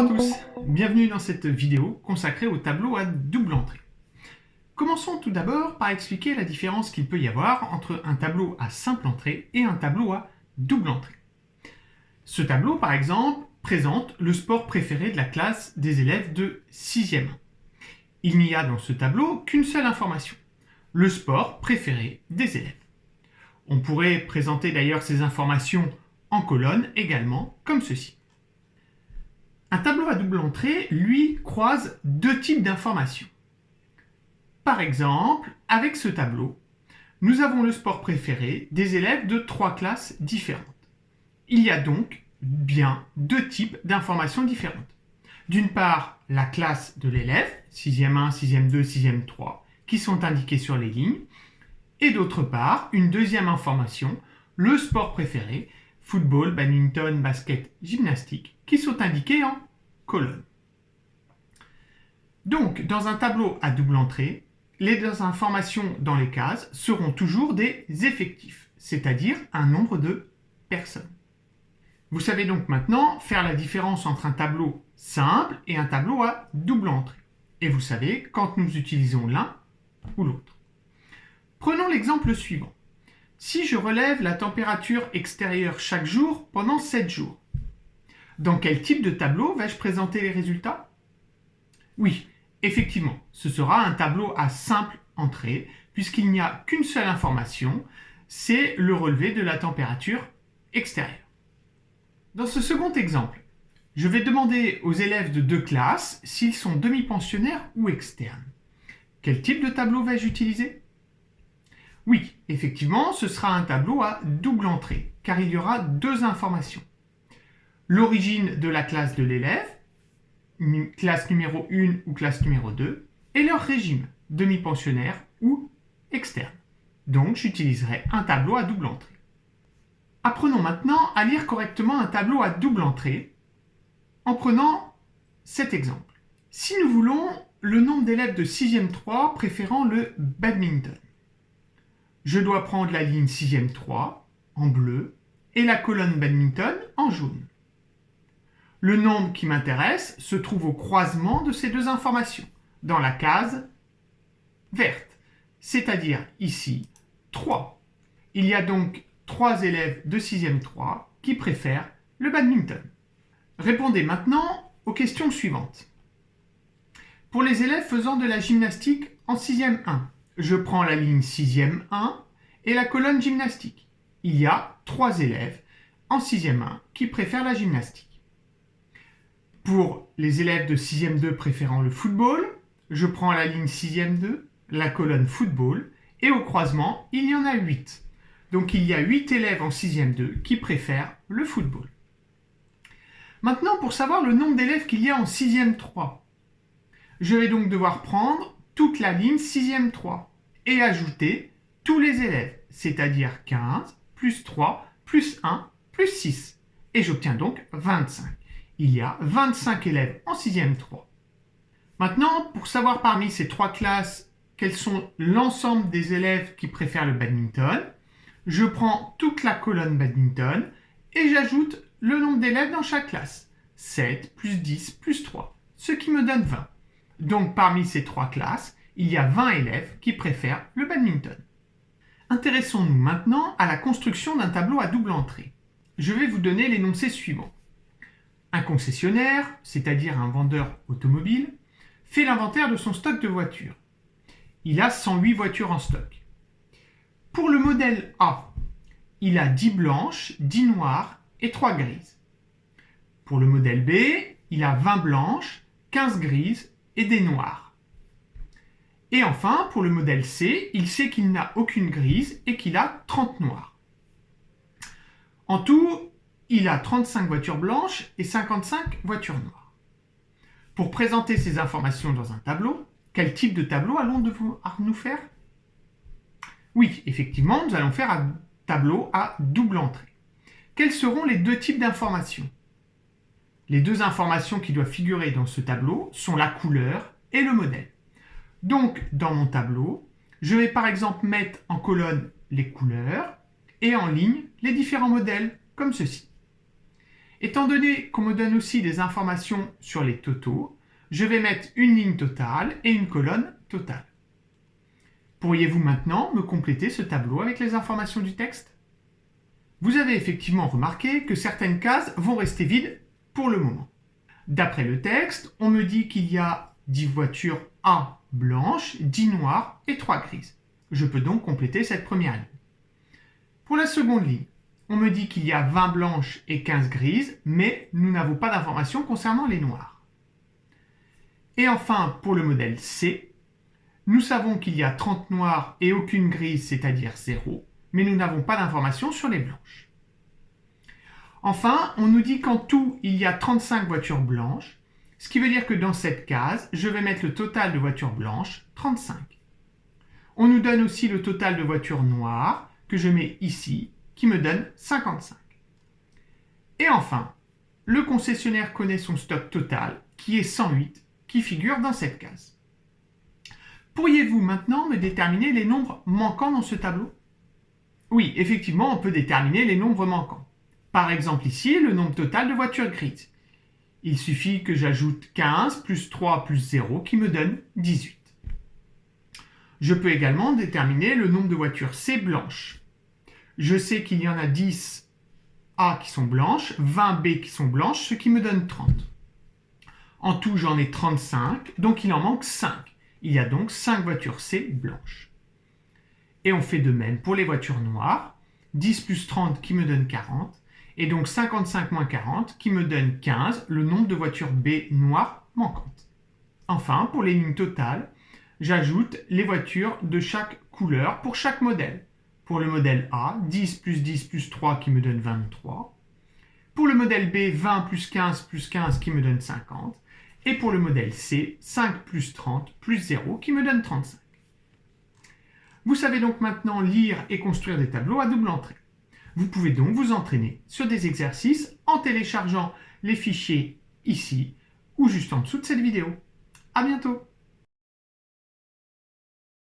Bonjour à tous, bienvenue dans cette vidéo consacrée au tableau à double entrée. Commençons tout d'abord par expliquer la différence qu'il peut y avoir entre un tableau à simple entrée et un tableau à double entrée. Ce tableau, par exemple, présente le sport préféré de la classe des élèves de 6e. Il n'y a dans ce tableau qu'une seule information, le sport préféré des élèves. On pourrait présenter d'ailleurs ces informations en colonne également, comme ceci. Un tableau à double entrée, lui, croise deux types d'informations. Par exemple, avec ce tableau, nous avons le sport préféré des élèves de trois classes différentes. Il y a donc bien deux types d'informations différentes. D'une part, la classe de l'élève, 6e 1, 6e 2, 6e 3, qui sont indiquées sur les lignes, et d'autre part, une deuxième information, le sport préféré, football, badminton, basket, gymnastique, qui sont indiqués en colonne. Donc, dans un tableau à double entrée, les deux informations dans les cases seront toujours des effectifs, c'est-à-dire un nombre de personnes. Vous savez donc maintenant faire la différence entre un tableau simple et un tableau à double entrée. Et vous savez quand nous utilisons l'un ou l'autre. Prenons l'exemple suivant. Si je relève la température extérieure chaque jour pendant 7 jours, dans quel type de tableau vais-je présenter les résultats? Oui, effectivement, ce sera un tableau à simple entrée, puisqu'il n'y a qu'une seule information, c'est le relevé de la température extérieure. Dans ce second exemple, je vais demander aux élèves de deux classes s'ils sont demi-pensionnaires ou externes. Quel type de tableau vais-je utiliser? Oui, effectivement, ce sera un tableau à double entrée, car il y aura deux informations. L'origine de la classe de l'élève, classe numéro 1 ou classe numéro 2, et leur régime, demi-pensionnaire ou externe. Donc, j'utiliserai un tableau à double entrée. Apprenons maintenant à lire correctement un tableau à double entrée en prenant cet exemple. Si nous voulons le nombre d'élèves de 6e 3 préférant le badminton, je dois prendre la ligne 6e 3 en bleu et la colonne badminton en jaune. Le nombre qui m'intéresse se trouve au croisement de ces deux informations, dans la case verte, c'est-à-dire ici 3. Il y a donc 3 élèves de 6e 3 qui préfèrent le badminton. Répondez maintenant aux questions suivantes. Pour les élèves faisant de la gymnastique en 6e 1, je prends la ligne 6e 1 et la colonne gymnastique. Il y a 3 élèves en 6e 1 qui préfèrent la gymnastique. Pour les élèves de 6e 2 préférant le football, je prends la ligne 6e 2, la colonne football, et au croisement, il y en a 8. Donc il y a 8 élèves en 6e 2 qui préfèrent le football. Maintenant, pour savoir le nombre d'élèves qu'il y a en 6e 3, je vais donc devoir prendre toute la ligne 6e 3 et ajouter tous les élèves, c'est-à-dire 15, plus 3, plus 1, plus 6. Et j'obtiens donc 25. Il y a 25 élèves en 6e 3. Maintenant, pour savoir parmi ces trois classes quels sont l'ensemble des élèves qui préfèrent le badminton, je prends toute la colonne badminton et j'ajoute le nombre d'élèves dans chaque classe. 7 plus 10 plus 3, ce qui me donne 20. Donc parmi ces trois classes, il y a 20 élèves qui préfèrent le badminton. Intéressons-nous maintenant à la construction d'un tableau à double entrée. Je vais vous donner l'énoncé suivant. Un concessionnaire, c'est-à-dire un vendeur automobile, fait l'inventaire de son stock de voitures. Il a 108 voitures en stock. Pour le modèle A, il a 10 blanches, 10 noires et 3 grises. Pour le modèle B, il a 20 blanches, 15 grises et des noires. Et enfin, pour le modèle C, il sait qu'il n'a aucune grise et qu'il a 30 noires. En tout, il a 35 voitures blanches et 55 voitures noires. Pour présenter ces informations dans un tableau, quel type de tableau allons-nous faire? Oui, effectivement, nous allons faire un tableau à double entrée. Quels seront les deux types d'informations? Les deux informations qui doivent figurer dans ce tableau sont la couleur et le modèle. Donc, dans mon tableau, je vais par exemple mettre en colonne les couleurs et en ligne les différents modèles, comme ceci. Étant donné qu'on me donne aussi des informations sur les totaux, je vais mettre une ligne totale et une colonne totale. Pourriez-vous maintenant me compléter ce tableau avec les informations du texte? Vous avez effectivement remarqué que certaines cases vont rester vides pour le moment. D'après le texte, on me dit qu'il y a 10 voitures A blanches, 10 noires et 3 grises. Je peux donc compléter cette première ligne. Pour la seconde ligne, on me dit qu'il y a 20 blanches et 15 grises, mais nous n'avons pas d'informations concernant les noires. Et enfin, pour le modèle C, nous savons qu'il y a 30 noires et aucune grise, c'est-à-dire 0, mais nous n'avons pas d'informations sur les blanches. Enfin, on nous dit qu'en tout, il y a 35 voitures blanches, ce qui veut dire que dans cette case, je vais mettre le total de voitures blanches, 35. On nous donne aussi le total de voitures noires, que je mets ici, qui me donne 55. Et enfin, le concessionnaire connaît son stock total, qui est 108, qui figure dans cette case. Pourriez-vous maintenant me déterminer les nombres manquants dans ce tableau? Oui, effectivement, on peut déterminer les nombres manquants. Par exemple ici, le nombre total de voitures grises. Il suffit que j'ajoute 15 plus 3 plus 0 qui me donne 18. Je peux également déterminer le nombre de voitures C blanches. Je sais qu'il y en a 10 A qui sont blanches, 20 B qui sont blanches, ce qui me donne 30. En tout, j'en ai 35, donc il en manque 5. Il y a donc 5 voitures C blanches. Et on fait de même pour les voitures noires. 10 plus 30 qui me donne 40. Et donc 55 moins 40 qui me donne 15, le nombre de voitures B noires manquantes. Enfin, pour les lignes totales, j'ajoute les voitures de chaque couleur pour chaque modèle. Pour le modèle A, 10 plus 3 qui me donne 23. Pour le modèle B, 20 plus 15 qui me donne 50. Et pour le modèle C, 5 plus 30 plus 0 qui me donne 35. Vous savez donc maintenant lire et construire des tableaux à double entrée. Vous pouvez donc vous entraîner sur des exercices en téléchargeant les fichiers ici ou juste en dessous de cette vidéo. À bientôt!